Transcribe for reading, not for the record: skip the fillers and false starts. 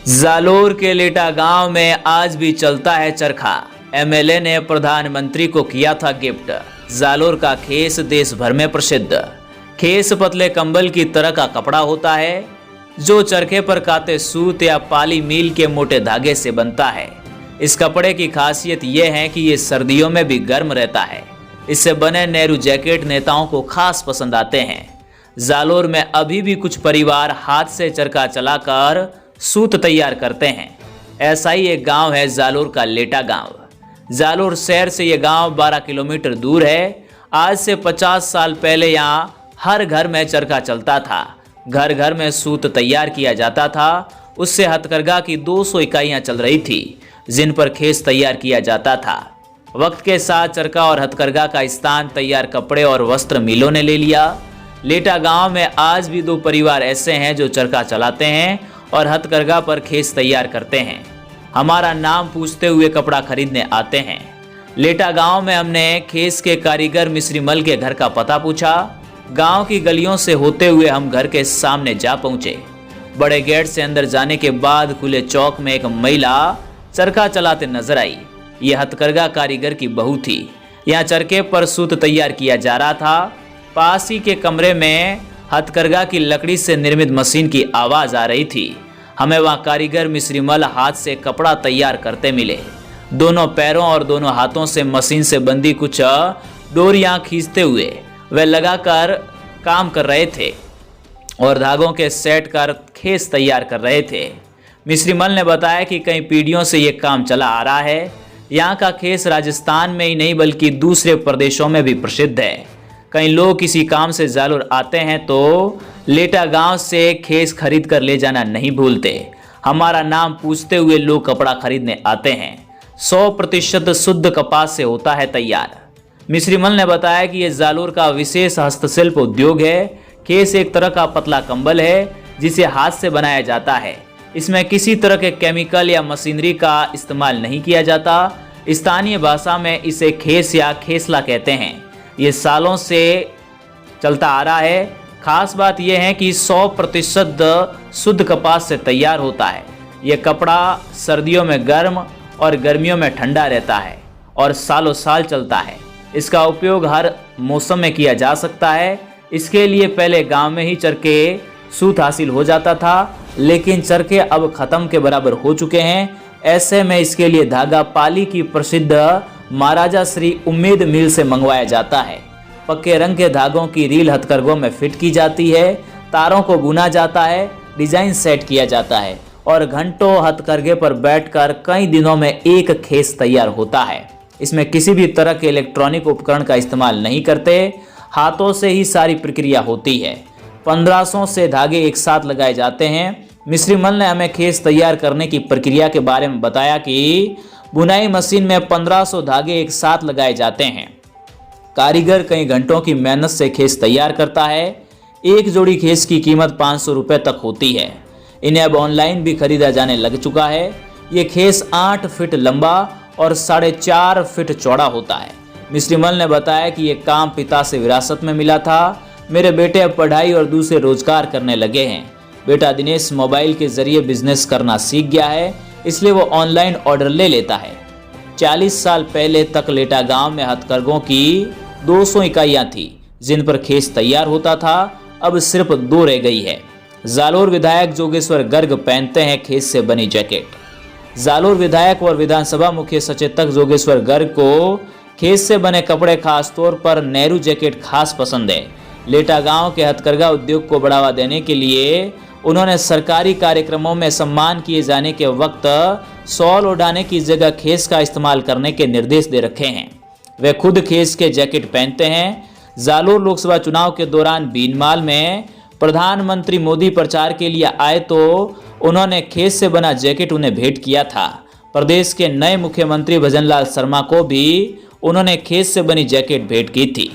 जालोर के लेटा गांव में आज भी चलता है चरखा। एमएलए ने प्रधानमंत्री को किया था गिफ्ट। जालोर का खेस देश भर में प्रसिद्ध। खेस पतले कंबल की तरह का कपड़ा होता है जो चरखे पर काते सूत या पाली मील के मोटे धागे से बनता है। इस कपड़े की खासियत यह है कि ये सर्दियों में भी गर्म रहता है। इससे बने नेहरू जैकेट नेताओं को खास पसंद आते हैं। जालोर में अभी भी कुछ परिवार हाथ से चरखा चलाकर सूत तैयार करते हैं। ऐसा ही एक गांव है जालोर का लेटा गांव। जालोर शहर से यह गांव 12 किलोमीटर दूर है। आज से 50 साल पहले यहाँ हर घर में चरखा चलता था। घर घर में सूत तैयार किया जाता था। उससे हथकरघा की 200 इकाइयाँ चल रही थी जिन पर खेस तैयार किया जाता था। वक्त के साथ चरखा और हथकरघा का स्थान तैयार कपड़े और वस्त्र मिलों ने ले लिया। लेटा गांव में आज भी 2 परिवार ऐसे हैं जो चरखा चलाते हैं और हथकरघा पर खेस तैयार करते हैं। हमारा नाम पूछते हुए कपड़ा खरीदने आते हैं। लेटा गांव में हमने खेस के कारीगर मिस्त्री मल के घर का पता पूछा। गांव की गलियों से होते हुए हम घर के सामने जा पहुंचे। बड़े गेट से अंदर जाने के बाद खुले चौक में एक महिला चरखा चलाते नजर आई। ये हथकरघा कारीगर की बहू थी। यहाँ चरखे पर सूत तैयार किया जा रहा था। पास ही के कमरे में हथकरघा की लकड़ी से निर्मित मशीन की आवाज आ रही थी। हमें वहां कारीगर मिस्त्री मल हाथ से कपड़ा तैयार करते मिले। दोनों पैरों और दोनों हाथों से मशीन से बंधी कुछ डोरियां खींचते हुए वे लगाकर काम कर रहे थे और धागों के सेट कर खेस तैयार कर रहे थे। मिस्त्री मल ने बताया कि कई पीढ़ियों से ये काम चला आ रहा है। यहाँ का खेस राजस्थान में ही नहीं बल्कि दूसरे प्रदेशों में भी प्रसिद्ध है। कई लोग किसी काम से जालोर आते हैं तो लेटा गांव से खेस खरीद कर ले जाना नहीं भूलते। हमारा नाम पूछते हुए लोग कपड़ा खरीदने आते हैं। 100% शुद्ध कपास से होता है तैयार। मिस्त्री मल ने बताया कि यह जालोर का विशेष हस्तशिल्प उद्योग है। खेस एक तरह का पतला कंबल है जिसे हाथ से बनाया जाता है। इसमें किसी तरह के केमिकल या मशीनरी का इस्तेमाल नहीं किया जाता। स्थानीय भाषा में इसे खेस या खेसला कहते हैं। ये सालों से चलता आ रहा है। खास बात यह है कि 100% शुद्ध कपास से तैयार होता है। यह कपड़ा सर्दियों में गर्म और गर्मियों में ठंडा रहता है और सालों साल चलता है। इसका उपयोग हर मौसम में किया जा सकता है। इसके लिए पहले गांव में ही चरखे सूत हासिल हो जाता था, लेकिन चरखे अब खत्म के बराबर हो चुके हैं। ऐसे में इसके लिए धागा पाली की प्रसिद्ध महाराजा श्री उम्मेद मिल से मंगवाया जाता है। पक्के रंग के धागों की रील हथकरघों में फिट की जाती है। तारों को बुना जाता है, डिजाइन सेट किया जाता है और घंटों हथकरघे पर बैठकर कई दिनों में एक खेस तैयार होता है। इसमें किसी भी तरह के इलेक्ट्रॉनिक उपकरण का इस्तेमाल नहीं करते। हाथों से ही सारी प्रक्रिया होती है। 1500 से धागे एक साथ लगाए जाते हैं। मिस्त्री मल ने हमें खेस तैयार करने की प्रक्रिया के बारे में बताया कि बुनाई मशीन में 1500 धागे एक साथ लगाए जाते हैं। कारीगर कई घंटों की मेहनत से खेस तैयार करता है। एक जोड़ी खेस की कीमत 500 रुपये तक होती है। इन्हें अब ऑनलाइन भी खरीदा जाने लग चुका है। ये खेस 8 फीट लंबा और 4.5 फीट चौड़ा होता है। मिस्त्री मल ने बताया कि ये काम पिता से विरासत में मिला था। मेरे बेटे अब पढ़ाई और दूसरे रोजगार करने लगे हैं। बेटा दिनेश मोबाइल के जरिए बिजनेस करना सीख गया है, इसलिए वो ऑनलाइन ऑर्डर ले लेता है। 40 साल पहले तक लेटा गांव में हथकरघों की 200 इकाइयां थी जिन पर खेस तैयार होता था। अब सिर्फ 2 रह गई है। जालोर विधायक जोगेश्वर गर्ग पहनते हैं खेस से बनी जैकेट। जालोर विधायक और विधानसभा मुख्य सचेतक जोगेश्वर गर्ग को खेस से बने कपड़े खास तौर पर नेहरू जैकेट खास पसंद है। लेटा गांव के हथकरघा उद्योग को बढ़ावा देने के लिए उन्होंने सरकारी कार्यक्रमों में सम्मान किए जाने के वक्त शॉल ओढ़ाने की जगह खेस का इस्तेमाल करने के निर्देश दे रखे हैं। वे खुद खेस के जैकेट पहनते हैं। जालोर लोकसभा चुनाव के दौरान बीनमाल में प्रधानमंत्री मोदी प्रचार के लिए आए तो उन्होंने खेस से बना जैकेट उन्हें भेंट किया था। प्रदेश के नए मुख्यमंत्री भजनलाल शर्मा को भी उन्होंने खेस से बनी जैकेट भेंट की थी।